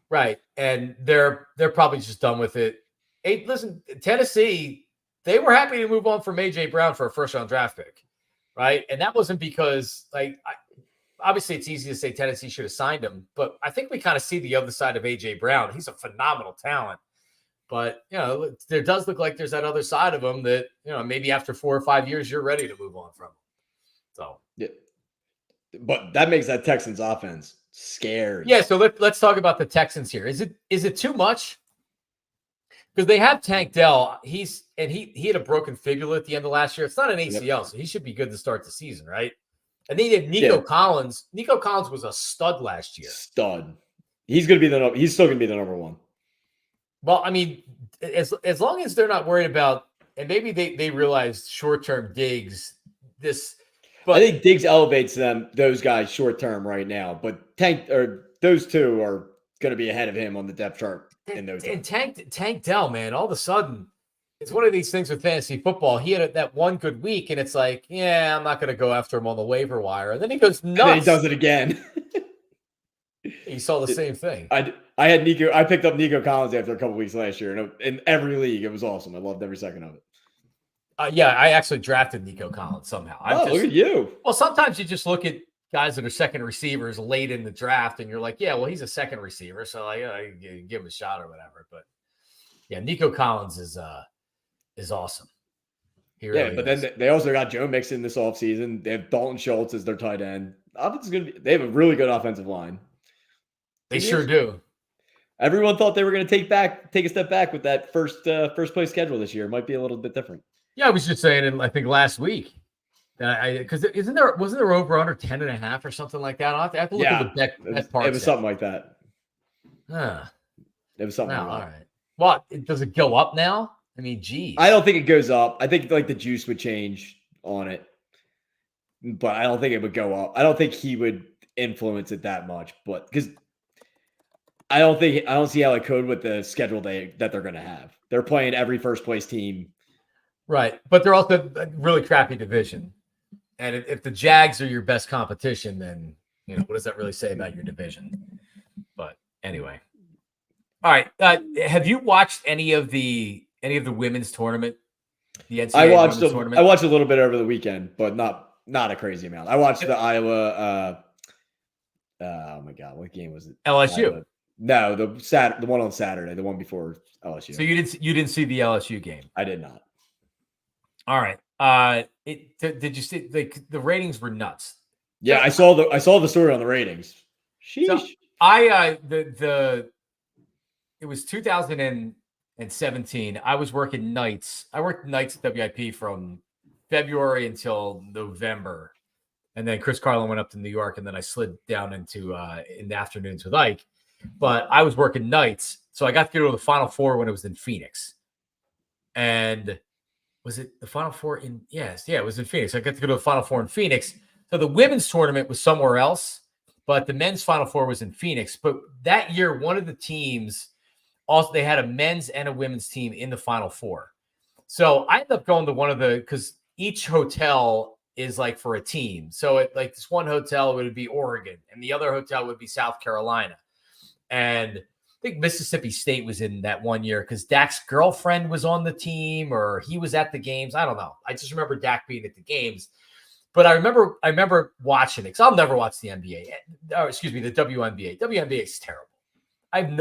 right? And they're probably just done with it. Hey, listen, Tennessee, they were happy to move on from AJ Brown for a first-round draft pick. Right. And that wasn't because obviously it's easy to say Tennessee should have signed him, but I think we kind of see the other side of AJ Brown. He's a phenomenal talent, but there does look like there's that other side of him that, maybe after 4 or 5 years, you're ready to move on from him. So, yeah, but that makes that Texans offense scary. Yeah. So let's talk about the Texans here. Is it too much? Because they have Tank Dell. He had a broken fibula at the end of last year. It's not an ACL, so he should be good to start the season, right? And then you have Nico Collins. Nico Collins was a stud last year. Stud. He's still gonna be the number one. Well, I mean, as long as they're not worried about, and maybe they realize short-term Diggs. I think Diggs elevates those guys short-term right now, but those two are going to be ahead of him on the depth chart. And Tank Dell, man, all of a sudden, it's one of these things with fantasy football. He had that one good week, and it's like, yeah, I'm not going to go after him on the waiver wire. And then he goes nuts. And then he does it again. You saw the same thing. I had Nico. I picked up Nico Collins after a couple weeks last year, and in every league, it was awesome. I loved every second of it. Yeah, I actually drafted Nico Collins somehow. Look at you. Well, sometimes you just look at guys that are second receivers late in the draft, and you're like, yeah, well, he's a second receiver, so I give him a shot or whatever. But yeah, Nico Collins is awesome. But then they also got Joe Mixon this offseason. They have Dalton Schultz as their tight end. They have a really good offensive line. They sure do. Everyone thought they were going to take a step back with that first place schedule this year. It might be a little bit different. Yeah, I was just saying, I think last week. Because wasn't there over under 10.5 or something like that? I have to look at the bet part. It was something like that. It was something like that. All right. Well, does it go up now? I mean, geez. I don't think it goes up. I think like the juice would change on it, but I don't think it would go up. I don't think he would influence it that much, but because I don't see how it could with the schedule that they're going to have. They're playing every first place team. Right. But they're also a really crappy division. And if the Jags are your best competition, then, what does that really say about your division? But anyway. All right. Have you watched any of the women's tournament? The NCAA women's tournament? I watched a little bit over the weekend, but not a crazy amount. I watched the Iowa. Oh my God, what game was it? LSU. Iowa. No, the one on Saturday, the one before LSU. So you didn't see the LSU game? I did not. All right. Did you see the ratings were nuts? Yeah, I saw the story on the ratings. Sheesh. So it was 2017. I was working nights. I worked nights at WIP from February until November. And then Chris Carlin went up to New York, and then I slid down into in the afternoons with Ike. But I was working nights, so I got to go to the Final Four when it was in Phoenix. And was it the Final Four in? Yes, yeah, it was in Phoenix. I got to go to the Final Four in Phoenix. So the women's tournament was somewhere else, but the men's Final Four was in Phoenix. But that year, one of the teams also they had a men's and a women's team in the Final Four. So I ended up going to one of the because each hotel is like for a team. So it like this one hotel would be Oregon and the other hotel would be South Carolina. And I think Mississippi State was in that one year because Dak's girlfriend was on the team or he was at the games. I don't know. I just remember Dak being at the games. But I remember watching it because I'll never watch the NBA. Or excuse me, the WNBA. WNBA is terrible. I have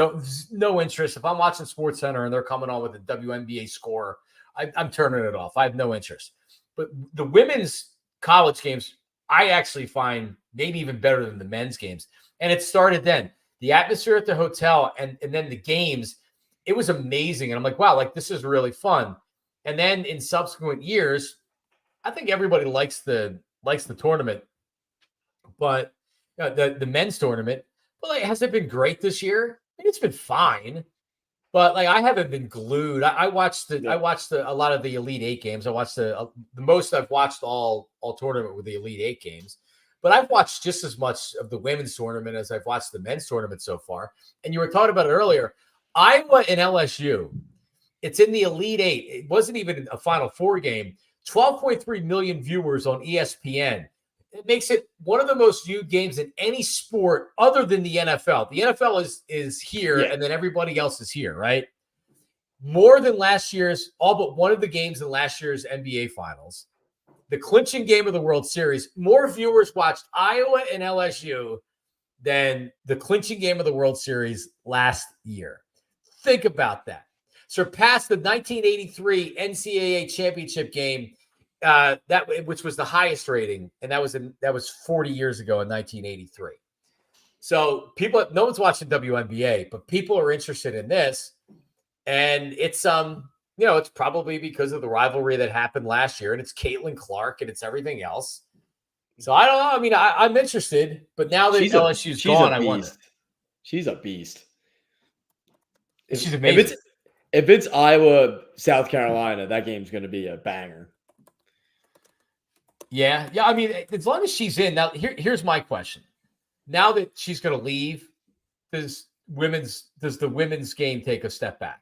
no interest. If I'm watching SportsCenter and they're coming on with a WNBA score, I'm turning it off. I have no interest. But the women's college games, I actually find maybe even better than the men's games. And it started then. The atmosphere at the hotel and then the games, it was amazing. And I'm like, wow, like this is really fun. And then in subsequent years, I think everybody likes the tournament. But the men's tournament, well, like, has it been great this year? I mean, it's been fine. But like I haven't been glued. I watched a lot of the Elite Eight games. I watched the most I've watched all tournament with the Elite Eight games. But I've watched just as much of the women's tournament as I've watched the men's tournament so far. And you were talking about it earlier. Iowa and LSU. It's in the Elite Eight. It wasn't even a Final Four game. 12.3 million viewers on ESPN. It makes it one of the most viewed games in any sport other than the NFL. The NFL is here, and then everybody else is here, right? More than last year's, all but one of the games in last year's NBA Finals. The clinching game of the World Series. More viewers watched Iowa and LSU than the clinching game of the World Series last year. Think about that. Surpassed the 1983 NCAA championship game. Which was the highest rating, and that was 40 years ago in 1983. So no one's watching WNBA, but people are interested in this, and it's it's probably because of the rivalry that happened last year, and it's Caitlin Clark and it's everything else. So I don't know. I mean, I'm interested, but now that LSU's gone, I wonder. She's a beast. She's amazing. If it's Iowa, South Carolina, that game's going to be a banger. Yeah. I mean, as long as she's in now. Here's my question: now that she's going to leave, does the women's game take a step back?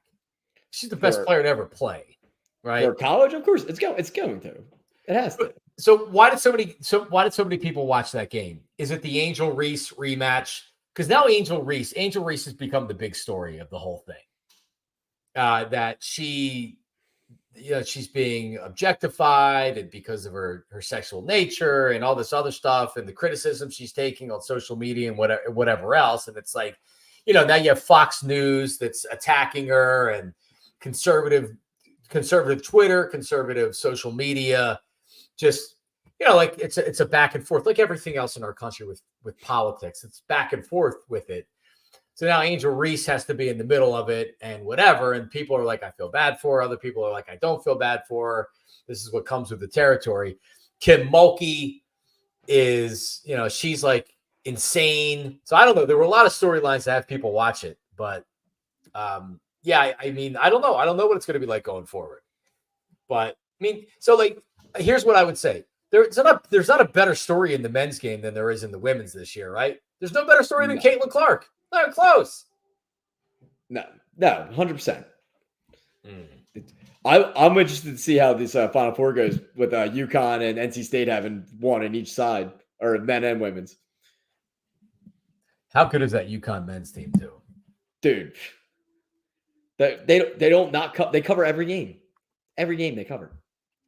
She's the best player to ever play, right? For college, of course, it's going to. It has to. So why did so many people watch that game? Is it the Angel Reese rematch? Because now Angel Reese has become the big story of the whole thing. That she's being objectified and because of her sexual nature and all this other stuff and the criticism she's taking on social media and whatever else. And it's like, now you have Fox News that's attacking her and conservative Twitter, conservative social media, just, like it's a back and forth, like everything else in our country with politics. It's back and forth with it. So now Angel Reese has to be in the middle of it and whatever. And people are like, I feel bad for her. Other people are like, I don't feel bad for her. This is what comes with the territory. Kim Mulkey is, she's like insane. So I don't know. There were a lot of storylines that have people watch it. But yeah, I mean, I don't know. I don't know what it's going to be like going forward. But I mean, so like, here's what I would say. There's not a better story in the men's game than there is in the women's this year, right? There's no better story than Caitlin Clark. Not close. No, 100%. I'm interested to see how this Final Four goes with UConn and NC State having one in each side, or men and women's. How good is that UConn men's team too, dude? They cover every game. Every game they cover.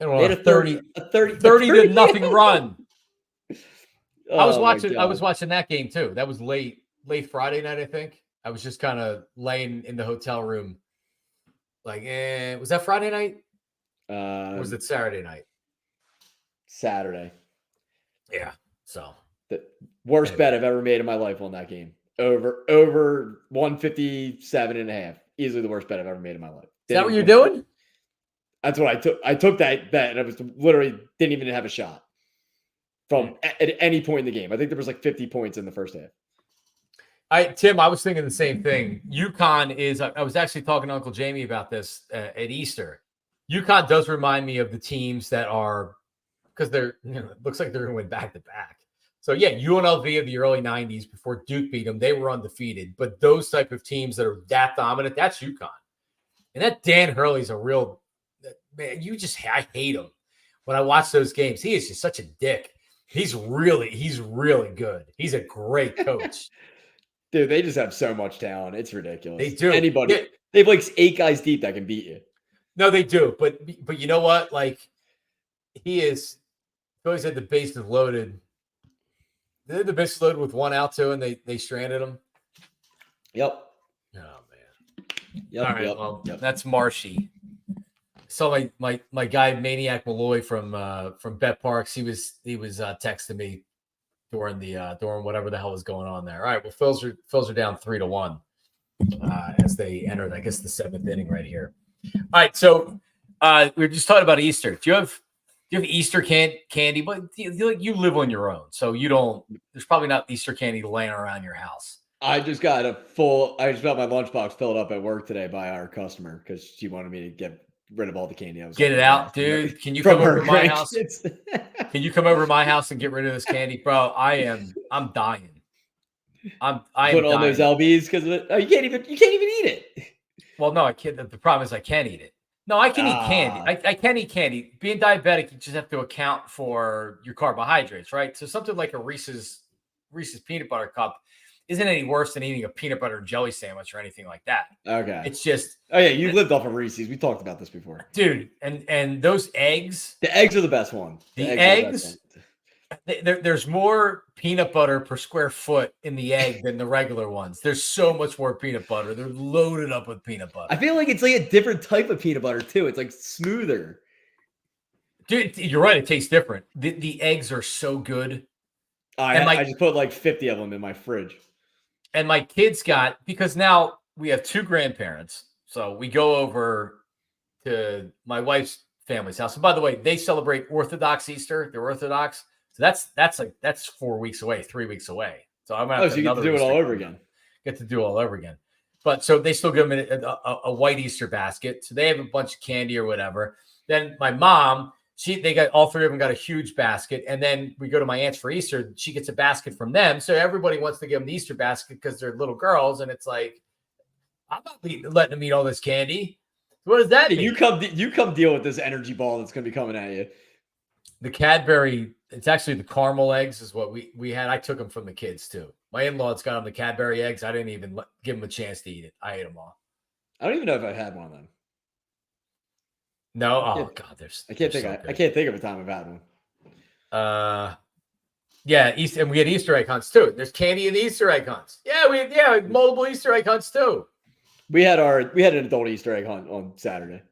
They had a 30 to nothing run. Oh, I was watching that game too. That was late Friday night, I think. I was just kind of laying in the hotel room. Like, was that Friday night? Or was it Saturday night? Saturday. Yeah. So The worst Anyway. bet I've ever made in my life on that game. Over 157.5. Easily the worst bet I've ever made in my life. Is that what you're doing? That's what I took. I took that bet, and I was literally didn't even have a shot from at any point in the game. I think there was like 50 points in the first half. Tim, I was thinking the same thing. UConn is. I was actually talking to Uncle Jamie about this at Easter. UConn does remind me of the teams that are, because they're, it looks like they're going to win back to back. So yeah, UNLV of the early 90s before Duke beat them, they were undefeated. But those type of teams that are that dominant, that's UConn. And that Dan Hurley's a real man. I hate him when I watch those games. He is just such a dick. He's really good. He's a great coach. Dude, they just have so much talent. It's ridiculous. They do. Anybody. They have like 8 guys deep that can beat you. No, they do. But you know what? Like, Phillies had the bases loaded. They had the bases loaded with one out too, and they stranded him. Yep. Oh man. Yep. All right. Yep. That's Marshy. So my guy Maniac Malloy from Bet Parx, he was texting me during whatever the hell was going on there. All right. Well, Phils are down 3-1 as they entered, I guess, the 7th inning right here. All right. So we were just talking about Easter. Do you have Easter candy? But you live on your own, so you don't. There's probably not Easter candy laying around your house. I just got my lunchbox filled up at work today by our customer because she wanted me to get rid of all the candy. Get it out, dude. Can you come over to my house? Can you come over to my house and get rid of this candy, bro? I'm dying. I put on those LBs because you can't even eat it. Well, no, I can't. The problem is I can't eat it. No, I can eat candy. I can eat candy. Being diabetic, you just have to account for your carbohydrates, right? So something like a Reese's peanut butter cup isn't any worse than eating a peanut butter and jelly sandwich or anything like that. Okay. It's just. Oh yeah, you lived off of Reese's. We talked about this before, dude. And those eggs. The eggs are the best one. The eggs. There's more peanut butter per square foot in the egg than the regular ones. There's so much more peanut butter. They're loaded up with peanut butter. I feel like it's like a different type of peanut butter too. It's like smoother. Dude, you're right. It tastes different. The eggs are so good. I just put like 50 of them in my fridge. And my kids because now we have 2 grandparents. So we go over to my wife's family's house. And by the way, they celebrate Orthodox Easter. They're Orthodox. So that's 4 weeks away, 3 weeks away. So I'm going to you get to do it all over again. Get to do it all over again. But so they still give them a white Easter basket. So they have a bunch of candy or whatever. Then my mom, they got all 3 of them got a huge basket. And then we go to my aunt's for Easter. She gets a basket from them. So everybody wants to give them the Easter basket because they're little girls. And it's like, I'm not letting them eat all this candy. What does that mean? You come deal with this energy ball that's going to be coming at you. The Cadbury, it's actually the caramel eggs is what we had. I took them from the kids too. My in-laws got them the Cadbury eggs. I didn't even give them a chance to eat it. I ate them all. I don't even know if I've had one of them. No, God, I can't think of a time I've had one. Yeah, and we had Easter egg hunts too. There's candy in the Easter egg hunts. Yeah, we had multiple Easter egg hunts too. We had an adult Easter egg hunt on Saturday.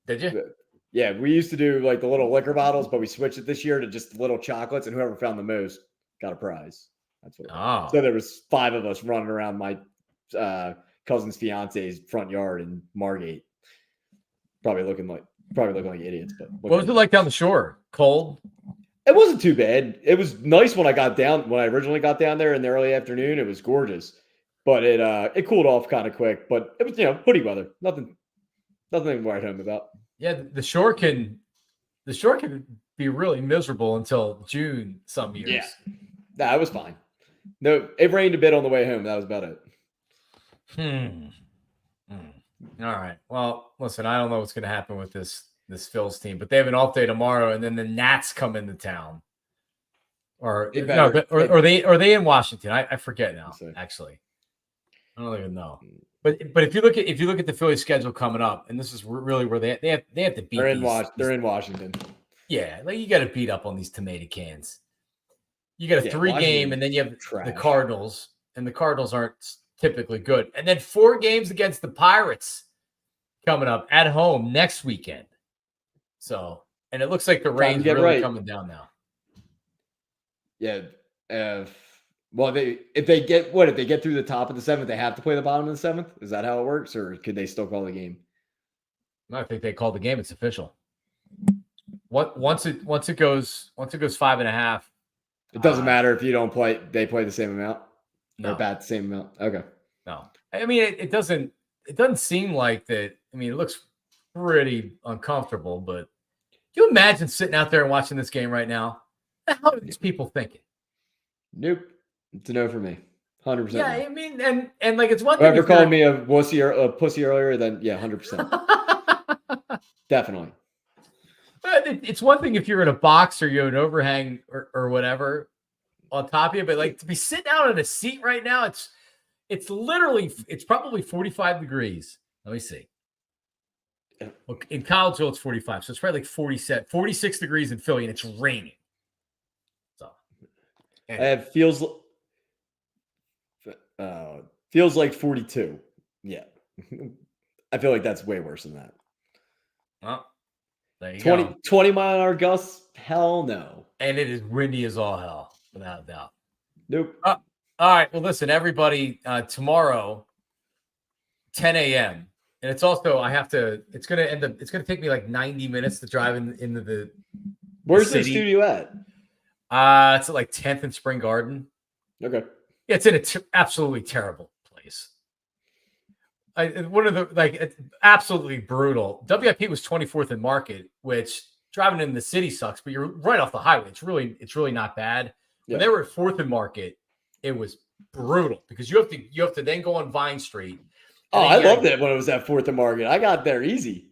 Did you? Yeah, we used to do like the little liquor bottles, but we switched it this year to just little chocolates, and whoever found the most got a prize. That's what. So there was 5 of us running around my cousin's fiance's front yard in Margate, probably looking like idiots. But what was it like down the shore? Cold? It wasn't too bad. It was nice when I originally got down there in the early afternoon. It was gorgeous, but it cooled off kind of quick. But it was hoodie weather. Nothing to write home about. Yeah, the shore can be really miserable until June some years. Yeah, nah, it was fine. No, it rained a bit on the way home. That was about it. All right. Well, listen, I don't know what's going to happen with this Phils team, but they have an off day tomorrow, and then the Nats come into town. Are they in Washington? I forget now. Actually, I don't even know. But if you look at the Phillies schedule coming up, and this is really where they have to beat. They're in Washington. Yeah, like you got to beat up on these tomato cans. You got a 3-game, and then you have the Cardinals, and the Cardinals aren't typically good. And then 4 games against the Pirates coming up at home next weekend. So And it looks like the Time to rain's get really right. coming down now. Yeah. Well, if they get through the top of the 7th, they have to play the bottom of the 7th. Is that how it works, or could they still call the game? I think they called the game. It's official. Once it goes 5.5. It doesn't matter if you don't play. They play the same amount. No. Or bat the same amount. Okay. No, I mean it doesn't seem like that. I mean, it looks pretty uncomfortable, but can you imagine sitting out there and watching this game right now? How are these people thinking? Nope. It's a no for me. 100%. Yeah, I mean, and like it's one thing. Whoever called me a pussy earlier, then yeah, 100%. Definitely. But it's one thing if you're in a box or you're an overhang or whatever on top of you, but like to be sitting out in a seat right now, it's probably 45 degrees. Let me see. Look, in Collegeville, it's 45, so it's probably like 46 degrees in Philly, and it's raining. So it feels like 42. Yeah. I feel like that's way worse than that. Well, there you 20 mile an hour gusts? Hell no. And it is windy as all hell, without a doubt. Nope. All right. Well, listen, everybody, tomorrow, 10 a.m. And it's also, it's going to take me like 90 minutes to drive into the Where's the city. studio at? It's at like 10th and Spring Garden. Okay. Yeah, it's in an absolutely terrible place. It's absolutely brutal. WIP was 24th in Market, which driving in the city sucks, but you're right off the highway. It's really not bad. Yeah. When they were at 4th and Market, it was brutal because you have to then go on Vine Street. Oh, I loved it when it was at 4th and Market. I got there easy.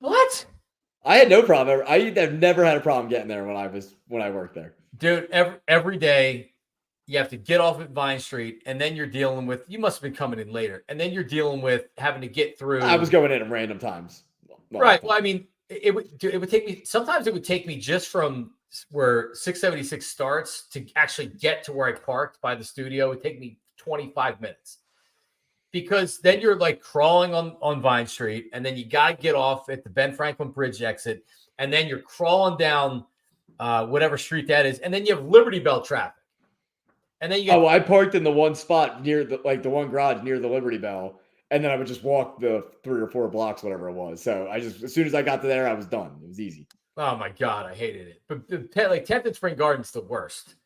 What? I had no problem. I have never had a problem getting there when I worked there. Dude, every day you have to get off at Vine Street, and then you're dealing with, you must have been coming in later, and then you're dealing with having to get through. I was going in at random times. Right. Well, I mean, it would take me, sometimes it would take me just from where 676 starts to actually get to where I parked by the studio. It would take me 25 minutes. Because then you're like crawling on Vine Street, and then you got to get off at the Ben Franklin Bridge exit, and then you're crawling down whatever street that is, and then you have Liberty Bell traffic. And then I parked in the one spot near the one garage near the Liberty Bell, and then I would just walk the 3 or 4 blocks, whatever it was. So as soon as I got to there, I was done. It was easy. Oh my God, I hated it. But like 10th and Spring Garden's the worst.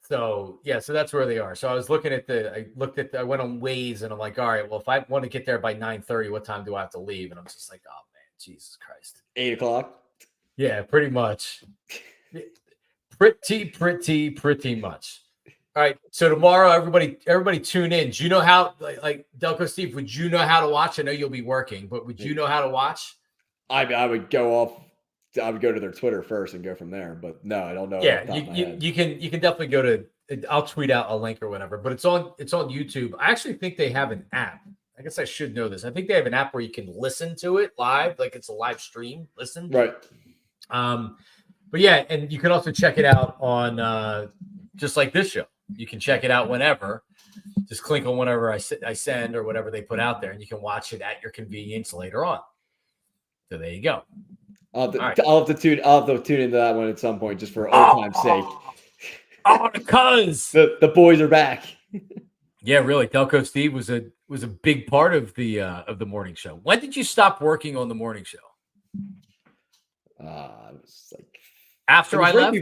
So yeah, so that's where they are. So I was looking at I went on Waze, and I'm like, all right, well, if I want to get there by 9:30, what time do I have to leave? And I'm just like, oh man, Jesus Christ. 8 o'clock? Yeah, pretty much. pretty much. All right. So tomorrow, everybody tune in. Do you know how, like Delco Steve, would you know how to watch? I know you'll be working, but would you know how to watch? I would go to their Twitter first and go from there, but no, I don't know. Yeah, you can definitely go to, I'll tweet out a link or whatever, but it's on YouTube. I actually think they have an app. I guess I should know this. I think they have an app where you can listen to it live, like it's a live stream. Listen. Right. But yeah, and you can also check it out on just like this show. You can check it out whenever. Just click on whatever I send or whatever they put out there, and you can watch it at your convenience later on. So there you go. I'll have to tune into that one at some point just for old time's sake. Oh, because the boys are back. Yeah, really. Delco Steve was a big part of the morning show. When did you stop working on the morning show? It was like after I left.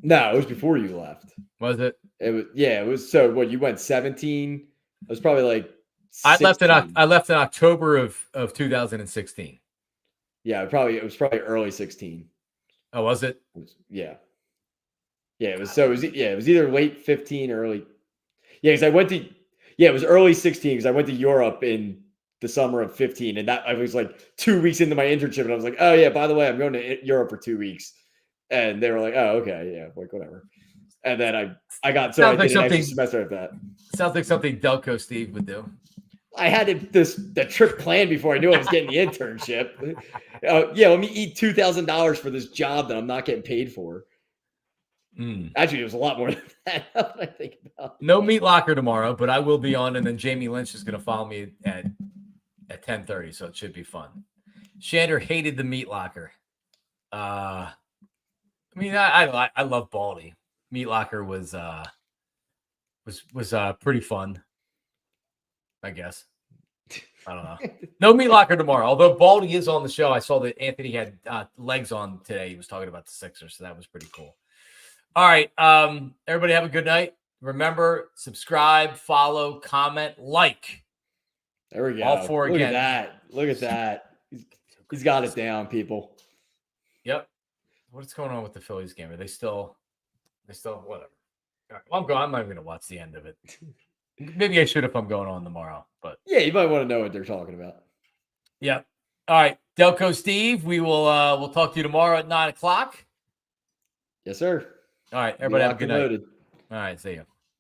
No, it was before you left. Was it? It was. Yeah, it was. So what? You went 17. It was probably like 16. I left in October of 2016. Yeah, it was probably early 16. Oh, was it? Yeah. It was. So it was either late 15 or early. Yeah, because it was early 16 because I went to Europe in the summer of 15, and that I was like 2 weeks into my internship, and I was like, oh yeah, by the way, I'm going to Europe for 2 weeks, and they were like, oh okay, yeah, like whatever. And then I got so I did an extra semester of that. Sounds like something Delco Steve would do. I had the trip planned before I knew I was getting the internship. Yeah, let me eat $2,000 for this job that I'm not getting paid for. Actually, it was a lot more than that. I think about. No Meat Locker tomorrow, but I will be on, and then Jamie Lynch is going to follow me at 10:30, so it should be fun. Shander hated the meat locker. I mean, I love Baldy. Meat locker was pretty fun, I guess. I don't know. No meat locker tomorrow. Although Baldy is on the show, I saw that Anthony had legs on today. He was talking about the Sixers, so that was pretty cool. All right, everybody have a good night. Remember, subscribe, follow, comment, like. There we go. All four Look again. at that. Look at that. He's got it down, people. Yep. What's going on with the Phillies game? Are they still whatever? All right, well, I'm going. I'm not even going to watch the end of it. Maybe I should if I'm going on tomorrow. But yeah, you might want to know what they're talking about. Yeah. All right, Delco Steve. We will we'll talk to you tomorrow at 9:00. Yes, sir. All right, everybody have a good night. Loaded. All right, see you.